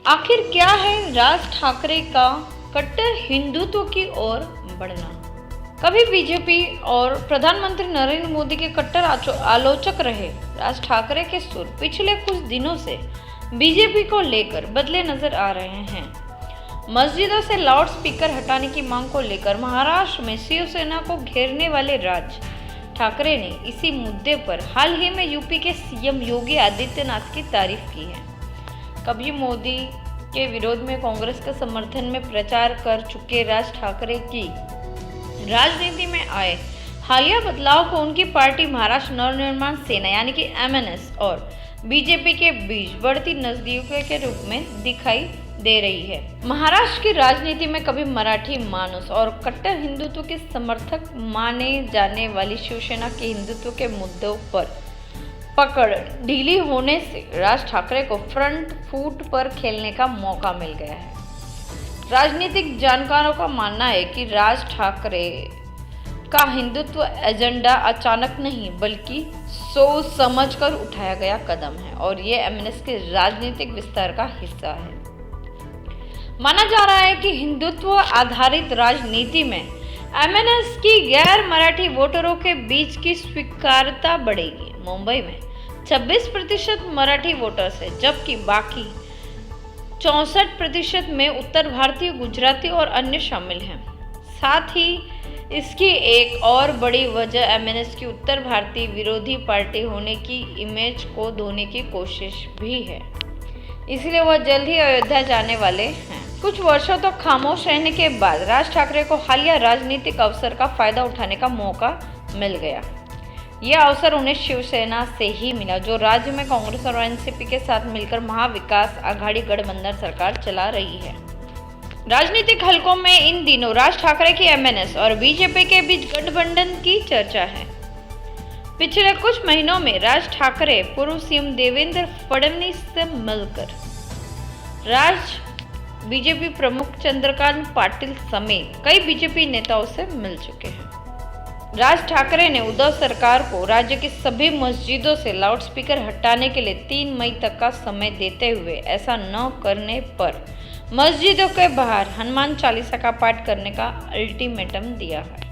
आखिर क्या है राज ठाकरे का कट्टर हिंदुत्व की ओर बढ़ना? कभी बीजेपी और प्रधानमंत्री नरेंद्र मोदी के कट्टर आलोचक रहे राज ठाकरे के सुर पिछले कुछ दिनों से बीजेपी को लेकर बदले नजर आ रहे हैं। मस्जिदों से लाउड स्पीकर हटाने की मांग को लेकर महाराष्ट्र में शिवसेना को घेरने वाले राज ठाकरे ने इसी मुद्दे पर हाल ही में यूपी के सीएम योगी आदित्यनाथ की तारीफ की है। कभी मोदी के विरोध में कांग्रेस के समर्थन में प्रचार कर चुके राज ठाकरे की राजनीति में आए हालिया बदलाव को उनकी पार्टी महाराष्ट्र नवनिर्माण सेना यानी कि एमएनएस और बीजेपी के बीच बढ़ती नजदीकी के रूप में दिखाई दे रही है। महाराष्ट्र की राजनीति में कभी मराठी मानुस और कट्टर हिंदुत्व के समर्थक माने जाने वाली शिवसेना के हिंदुत्व के मुद्दों पर पकड़ ढीली होने से राज ठाकरे को फ्रंट फुट पर खेलने का मौका मिल गया है। राजनीतिक जानकारों का मानना है कि राज ठाकरे का हिंदुत्व एजेंडा अचानक नहीं बल्कि सोच समझकर उठाया गया कदम है और ये एमएनएस के राजनीतिक विस्तार का हिस्सा है। माना जा रहा है कि हिंदुत्व आधारित राजनीति में एमएनएस की गैर मराठी वोटरों के बीच की स्वीकार्यता बढ़ेगी। मुंबई में 26% मराठी वोटर्स है जबकि बाकी 64% में उत्तर भारतीय, गुजराती और अन्य शामिल हैं। साथ ही इसकी एक और बड़ी वजह एमएनएस की उत्तर भारतीय विरोधी पार्टी होने की इमेज को धोने की कोशिश भी है, इसलिए वह जल्द ही अयोध्या जाने वाले हैं। कुछ वर्षों तक खामोश रहने के बाद राज ठाकरे को हालिया राजनीतिक अवसर का फायदा उठाने का मौका मिल गया। यह अवसर उन्हें शिवसेना से ही मिला जो राज्य में कांग्रेस और एनसीपी के साथ मिलकर महाविकास आघाड़ी गठबंधन सरकार चला रही है। राजनीतिक हलकों में इन दिनों राज ठाकरे की एमएनएस और बीजेपी के बीच गठबंधन की चर्चा है। पिछले कुछ महीनों में राज ठाकरे पूर्व सीएम देवेंद्र फडणवीस से मिलकर बीजेपी प्रमुख चंद्रकांत पाटिल समेत कई बीजेपी नेताओं से मिल चुके हैं। राज ठाकरे ने उद्धव सरकार को राज्य की सभी मस्जिदों से लाउडस्पीकर हटाने के लिए 3 मई तक का समय देते हुए ऐसा न करने पर मस्जिदों के बाहर हनुमान चालीसा का पाठ करने का अल्टीमेटम दिया है।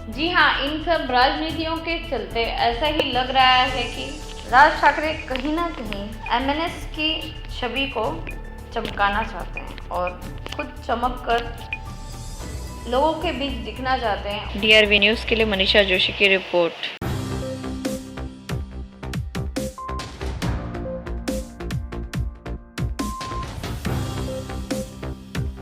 जी हाँ, इन सब राजनीतियों के चलते ऐसा ही लग रहा है कि राज ठाकरे कहीं ना कहीं एमएनएस की छवि को चमकाना चाहते हैं और खुद चमक कर लोगों के बीच दिखना चाहते हैं। डीआरवी न्यूज़ के लिए मनीषा जोशी की रिपोर्ट।